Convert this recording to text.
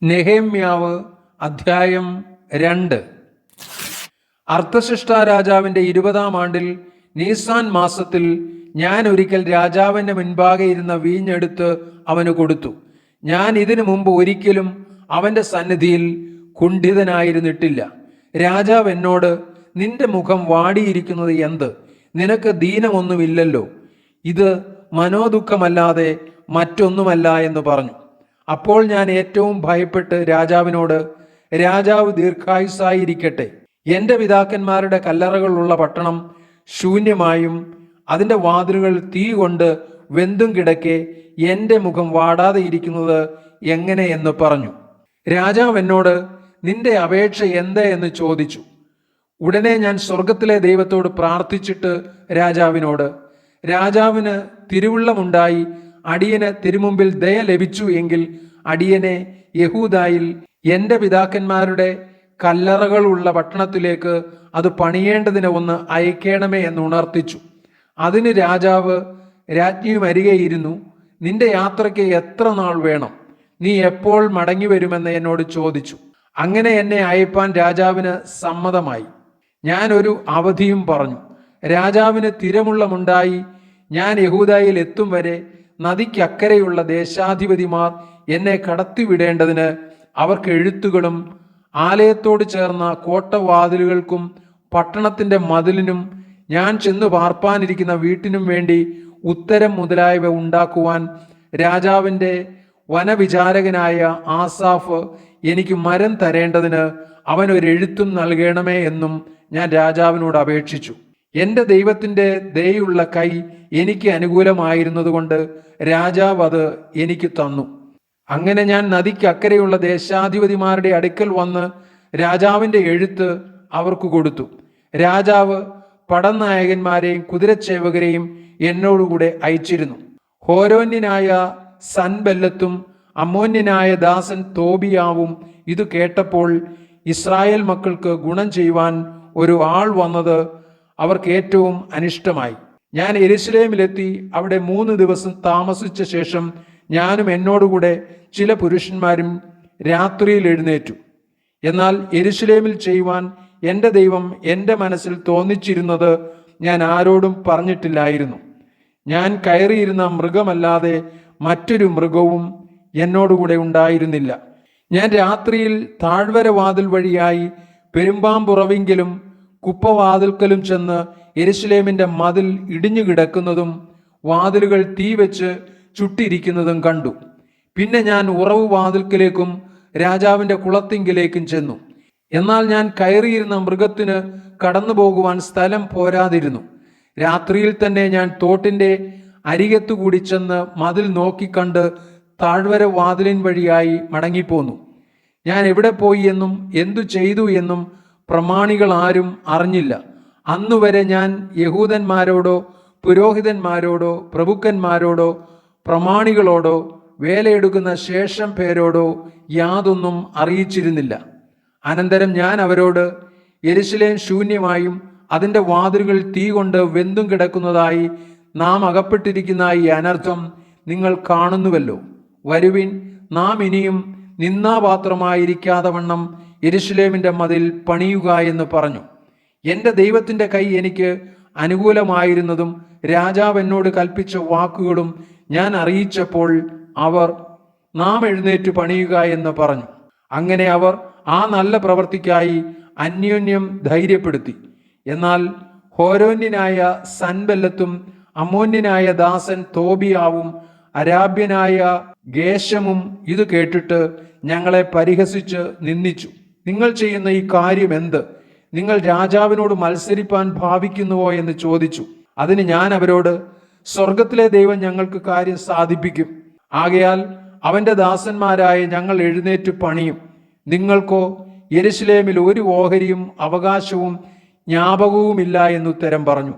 നെഹെമ്യാവ് അധ്യായം 2. അർത്ഥശിഷ്ട രാജാവിൻ്റെ 20-ാം ആണ്ടിൽ നീസാൻ മാസത്തിൽ ഞാൻ ഒരിക്കൽ രാജാവിൻ്റെ മുൻപാകെ ഇരുന്ന വീഞ്ഞെടുത്ത് അവന് കൊടുത്തു. ഞാൻ ഇതിനു മുമ്പ് ഒരിക്കലും അവൻ്റെ സന്നിധിയിൽ കുണ്ഠിതനായിരുന്നിട്ടില്ല. രാജാവ് എന്നോട്, നിന്റെ മുഖം വാടിയിരിക്കുന്നത് എന്ത്? നിനക്ക് ദീനമൊന്നുമില്ലല്ലോ. ഇത് മനോദുഃഖമല്ലാതെ മറ്റൊന്നുമല്ല എന്ന് പറഞ്ഞു. അപ്പോൾ ഞാൻ ഏറ്റവും ഭയപ്പെട്ട് രാജാവിനോട്, രാജാവ് ദീർഘായുസ്സായിരിക്കട്ടെ. എൻ്റെ പിതാക്കന്മാരുടെ കല്ലറകളുള്ള പട്ടണം ശൂന്യമായും അതിൻ്റെ വാതിലുകൾ തീ കൊണ്ട് വെന്തും കിടക്കെ എൻ്റെ മുഖം വാടാതെ ഇരിക്കുന്നത് എങ്ങനെ എന്ന് പറഞ്ഞു. രാജാവ് എന്നോട്, നിന്റെ അപേക്ഷ എന്ത് എന്ന് ചോദിച്ചു. ഉടനെ ഞാൻ സ്വർഗത്തിലെ ദൈവത്തോട് പ്രാർത്ഥിച്ചിട്ട് രാജാവിനോട്, രാജാവിന് തിരുവുള്ളമുണ്ടായി അടിയന് തിരുമുമ്പിൽ ദയ ലഭിച്ചു എങ്കിൽ അടിയനെ യഹൂദായിൽ എൻ്റെ പിതാക്കന്മാരുടെ കല്ലറകളുള്ള പട്ടണത്തിലേക്ക് അത് പണിയേണ്ടതിന് ഒന്ന് അയക്കണമേ എന്ന് ഉണർത്തിച്ചു. അതിന് രാജാവ് രാജ്ഞിയും അരികെയിരുന്നു, നിന്റെ യാത്രയ്ക്ക് എത്ര നാൾ വേണം? നീ എപ്പോൾ മടങ്ങി വരുമെന്ന് എന്നോട് ചോദിച്ചു. അങ്ങനെ എന്നെ അയപ്പാൻ രാജാവിന് സമ്മതമായി. ഞാൻ ഒരു അവധിയും പറഞ്ഞു. രാജാവിന് തിരമുള്ളമുണ്ടായി ഞാൻ യഹൂദായിൽ എത്തും വരെ നദിക്കക്കരെയുള്ള ദേശാധിപതിമാർ എന്നെ കടത്തിവിടേണ്ടതിന് അവർക്ക് എഴുത്തുകളും ആലയത്തോട് ചേർന്ന കോട്ടവാതിലുകൾക്കും പട്ടണത്തിൻ്റെ മതിലിനും ഞാൻ ചെന്നു പാർപ്പാനിരിക്കുന്ന വീട്ടിനും വേണ്ടി ഉത്തരം മുതലായവ ഉണ്ടാക്കുവാൻ രാജാവിൻ്റെ വനവിചാരകനായ ആസാഫ് എനിക്ക് മരം തരേണ്ടതിന് അവനൊരെഴുത്തും നൽകണമേ എന്നും ഞാൻ രാജാവിനോട് അപേക്ഷിച്ചു. എൻ്റെ ദൈവത്തിൻ്റെ ദയുള്ള കൈ എനിക്ക് അനുകൂലമായിരുന്നതുകൊണ്ട് രാജാവ് അത് എനിക്ക് തന്നു. അങ്ങനെ ഞാൻ നദിക്ക് അക്കരെയുള്ള ദേശാധിപതിമാരുടെ അടുക്കൽ വന്ന് രാജാവിൻ്റെ എഴുത്ത് അവർക്ക് കൊടുത്തു. രാജാവ് പടനായകന്മാരെയും കുതിരച്ചേവകരെയും എന്നോടുകൂടെ അയച്ചിരുന്നു. ഹോരോന്യനായ സൻബല്ലത്തും അമ്മോന്യനായ ദാസൻ തോബിയാവും ഇത് കേട്ടപ്പോൾ ഇസ്രായേൽ മക്കൾക്ക് ഗുണം ചെയ്യുവാൻ ഒരു ആൾ വന്നത് അവർക്ക് ഏറ്റവും അനിഷ്ടമായി. ഞാൻ യെരൂശലേമിലെത്തി അവിടെ 3 ദിവസം താമസിച്ച ശേഷം ഞാനും എന്നോടുകൂടെ ചില പുരുഷന്മാരും രാത്രിയിൽ എഴുന്നേറ്റു. എന്നാൽ യെരൂശലേമിൽ ചെയ്യുവാൻ എൻ്റെ ദൈവം എൻ്റെ മനസ്സിൽ തോന്നിച്ചിരുന്നത് ഞാൻ ആരോടും പറഞ്ഞിട്ടില്ലായിരുന്നു. ഞാൻ കയറിയിരുന്ന മൃഗമല്ലാതെ മറ്റൊരു മൃഗവും എന്നോടുകൂടെ ഉണ്ടായിരുന്നില്ല. ഞാൻ രാത്രിയിൽ താഴ്വര വാതിൽ വഴിയായി പെരുമ്പാമ്പുറവിങ്കിലും കുപ്പവാതിൽക്കലും ചെന്ന് യെരൂശലേമിൻ്റെ മതിൽ ഇടിഞ്ഞു കിടക്കുന്നതും വാതിലുകൾ തീ വെച്ച് ചുട്ടിരിക്കുന്നതും കണ്ടു. പിന്നെ ഞാൻ ഉറവ് വാതിൽക്കലേക്കും രാജാവിൻ്റെ കുളത്തിങ്കിലേക്കും ചെന്നു. എന്നാൽ ഞാൻ കയറിയിരുന്ന മൃഗത്തിന് കടന്നു പോകുവാൻ സ്ഥലം പോരാതിരുന്നു. രാത്രിയിൽ തന്നെ ഞാൻ തോട്ടിൻ്റെ അരികത്തുകൂടി ചെന്ന് മതിൽ നോക്കിക്കണ്ട് താഴ്വര വാതിലിൻ വഴിയായി മടങ്ങിപ്പോന്നു. ഞാൻ എവിടെ പോയി എന്നും എന്തു ചെയ്തു എന്നും പ്രമാണികൾ ആരും അറിഞ്ഞില്ല. അന്നുവരെ ഞാൻ യഹൂദന്മാരോടോ പുരോഹിതന്മാരോടോ പ്രഭുക്കന്മാരോടോ പ്രമാണികളോടോ വേലയെടുക്കുന്ന ശേഷം പേരോടോ യാതൊന്നും അറിയിച്ചിരുന്നില്ല. അനന്തരം ഞാൻ അവരോട്, യെരൂശലേം ശൂന്യമായും അതിൻ്റെ വാതിലുകൾ തീ കൊണ്ട് വെന്തും കിടക്കുന്നതായി നാം അകപ്പെട്ടിരിക്കുന്ന ഈ അനർത്ഥം നിങ്ങൾ കാണുന്നുവല്ലോ. വരുവിൻ, നാം ഇനിയും നിന്ദാപാത്രമായിരിക്കാതെ വണ്ണം യെരൂശലേമിൻ്റെ മതിൽ പണിയുക എന്ന് പറഞ്ഞു. എൻ്റെ ദൈവത്തിൻ്റെ കൈ എനിക്ക് അനുകൂലമായിരുന്നതും രാജാവ് എന്നോട് കൽപ്പിച്ച വാക്കുകളും ഞാൻ അറിയിച്ചപ്പോൾ അവർ, നാം എഴുന്നേറ്റ് പണിയുക എന്ന് പറഞ്ഞു. അങ്ങനെ അവർ ആ നല്ല പ്രവൃത്തിക്കായി അന്യോന്യം ധൈര്യപ്പെടുത്തി. എന്നാൽ ഹോരോന്യനായ സൻബല്ലത്തും അമ്മോന്യനായ ദാസൻ തോബിയാവും അരാബ്യനായ ഗേശമും ഇത് കേട്ടിട്ട് ഞങ്ങളെ പരിഹസിച്ച് നിന്ദിച്ചു. നിങ്ങൾ ചെയ്യുന്ന ഈ കാര്യം എന്ത്? നിങ്ങൾ രാജാവിനോട് മത്സരിപ്പാൻ ഭാവിക്കുന്നുവോ എന്ന് ചോദിച്ചു. അതിന് ഞാൻ അവരോട്, സ്വർഗത്തിലെ ദൈവം ഞങ്ങൾക്ക് കാര്യം സാധിപ്പിക്കും. ആകയാൽ അവൻ്റെ ദാസന്മാരായ ഞങ്ങൾ എഴുന്നേറ്റ് പണിയും. നിങ്ങൾക്കോ യെരൂശലേമിൽ ഒരു ഓഹരിയും അവകാശവും ജ്ഞാപകവുമില്ല എന്നുത്തരം പറഞ്ഞു.